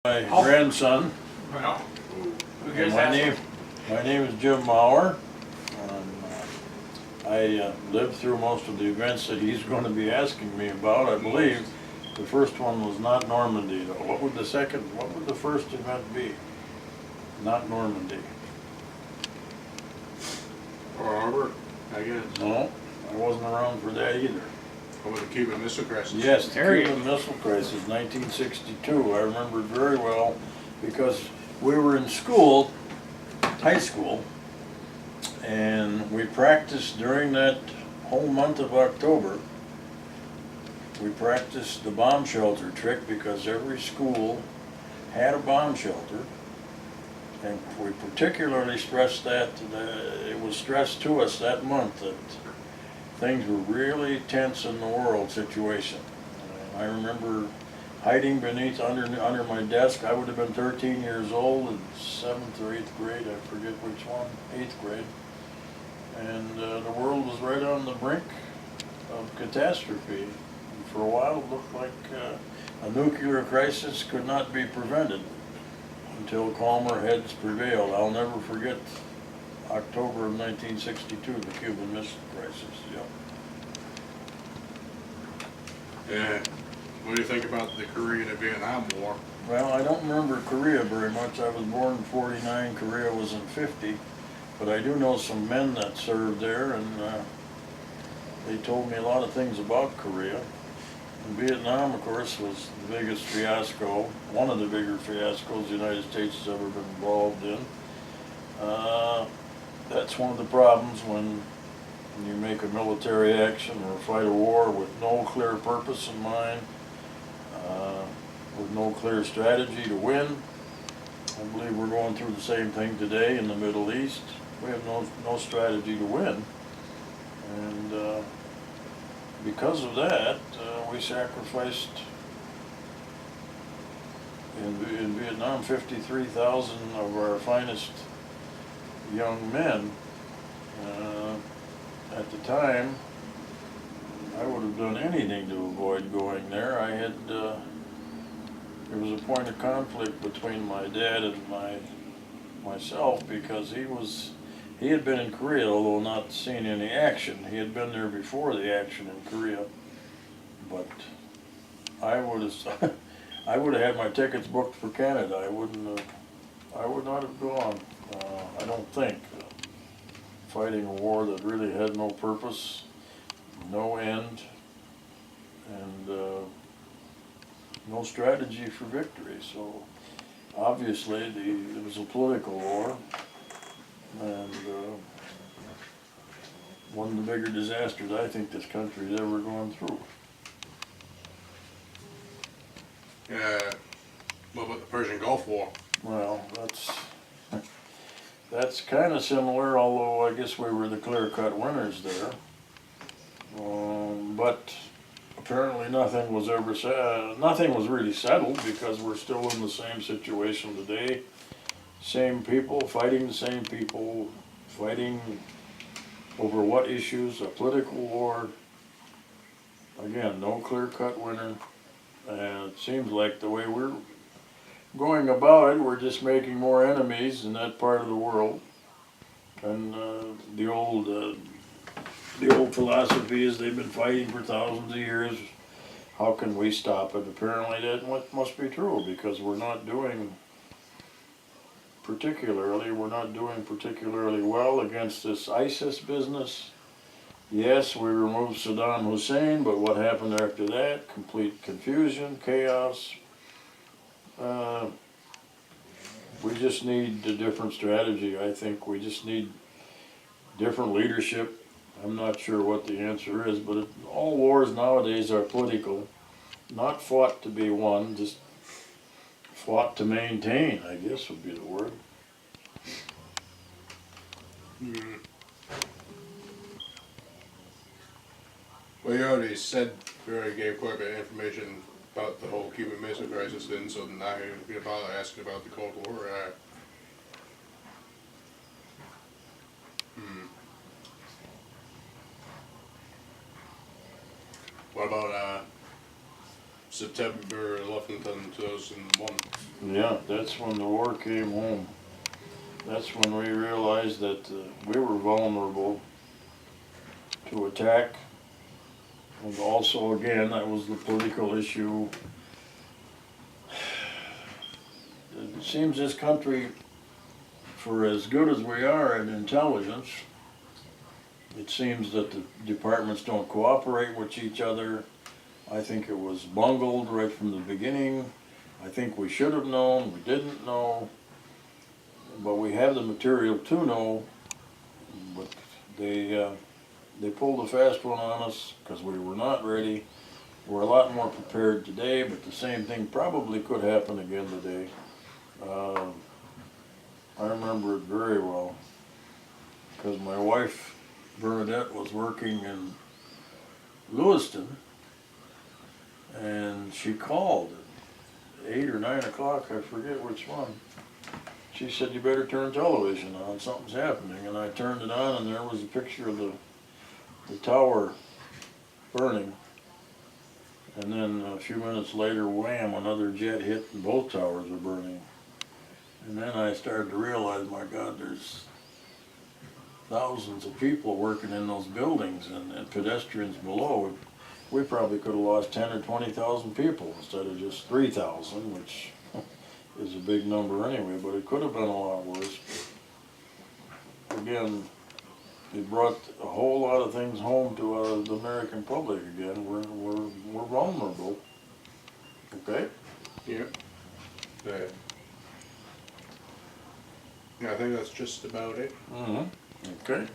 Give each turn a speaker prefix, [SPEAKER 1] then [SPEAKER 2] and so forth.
[SPEAKER 1] My grandson.
[SPEAKER 2] Well, who
[SPEAKER 1] And
[SPEAKER 2] gets
[SPEAKER 1] my name is Jim Mauer. I lived through most of the events that he's going to be asking me about. I believe the first one was not Normandy, though. What would the first event be? Not Normandy.
[SPEAKER 2] Pearl Harbor, I guess.
[SPEAKER 1] No, I wasn't around for that either.
[SPEAKER 2] Or the Cuban Missile Crisis.
[SPEAKER 1] Yes, the Cuban Missile Crisis, 1962. I remember it very well because we were in school, high school, and we practiced during that whole month of October. We practiced the bomb shelter trick because every school had a bomb shelter. And we particularly stressed that, it was stressed to us that month that things were really tense in the world situation. I remember hiding beneath under my desk. I would have been 13 years old in 7th or 8th grade, I forget which one, 8th grade. And the world was right on the brink of catastrophe. And for a while it looked like a nuclear crisis could not be prevented until calmer heads prevailed. I'll never forget October of 1962, the Cuban Missile Crisis.
[SPEAKER 2] Yeah. What do you think about the Korean and Vietnam War?
[SPEAKER 1] Well, I don't remember Korea very much. I was born in 49, Korea was in 50. But I do know some men that served there, and they told me a lot of things about Korea. And Vietnam, of course, was the biggest fiasco, one of the bigger fiascos the United States has ever been involved in. That's one of the problems when you make a military action or fight a war with no clear purpose in mind, with no clear strategy to win. I believe we're going through the same thing today in the Middle East. We have no strategy to win. And because of that, we sacrificed in Vietnam 53,000 of our finest young men. At the time, I would have done anything to avoid going there. There was a point of conflict between my dad and myself because he had been in Korea, although not seen any action. He had been there before the action in Korea, but I would have had my tickets booked for Canada. I would not have gone. I don't think. Fighting a war that really had no purpose, no end, and no strategy for victory. So obviously it was a political war, and one of the bigger disasters I think this country has ever gone through.
[SPEAKER 2] What about the Persian Gulf War?
[SPEAKER 1] Well, that's kind of similar, although I guess we were the clear-cut winners there. But apparently nothing was really settled because we're still in the same situation today. Same people, fighting the same people, fighting over what issues, a political war. Again, no clear-cut winner. And it seems like the way we're going about it, we're just making more enemies in that part of the world. And the old philosophy is they've been fighting for thousands of years. How can we stop it? Apparently that must be true because we're not doing particularly well against this ISIS business. Yes, we removed Saddam Hussein, but what happened after that? Complete confusion, chaos. We just need a different strategy. I think we just need different leadership. I'm not sure what the answer is, but all wars nowadays are political, not fought to be won, just fought to maintain, I guess would be the word.
[SPEAKER 2] Well, you already gave quite a bit of information about the whole Cuban Missile Crisis then, so now you're going to bother asking about the Cold War. What about September 11th, 2001.
[SPEAKER 1] Yeah, that's when the war came home. That's when we realized that we were vulnerable to attack. And also, again, that was the political issue. It seems this country, for as good as we are in intelligence, it seems that the departments don't cooperate with each other. I think it was bungled right from the beginning. I think we should have known, we didn't know, but we have the material to know. But they pulled a fast one on us because we were not ready. We're a lot more prepared today, but the same thing probably could happen again today. I remember it very well because my wife Bernadette was working in Lewiston, and she called at 8 or 9 o'clock, I forget which one. She said, "You better turn television on, something's happening." And I turned it on, and there was a picture of the tower burning. And then a few minutes later, wham, another jet hit and both towers were burning. And then I started to realize, my God, there's thousands of people working in those buildings and pedestrians below. We probably could have lost 10 or 20,000 people instead of just 3,000, which is a big number anyway, but it could have been a lot worse. Again, it brought a whole lot of things home to the American public again. We're vulnerable. Okay?
[SPEAKER 2] Yeah. Yeah, I think that's just about it.
[SPEAKER 1] Mm-hmm. Okay.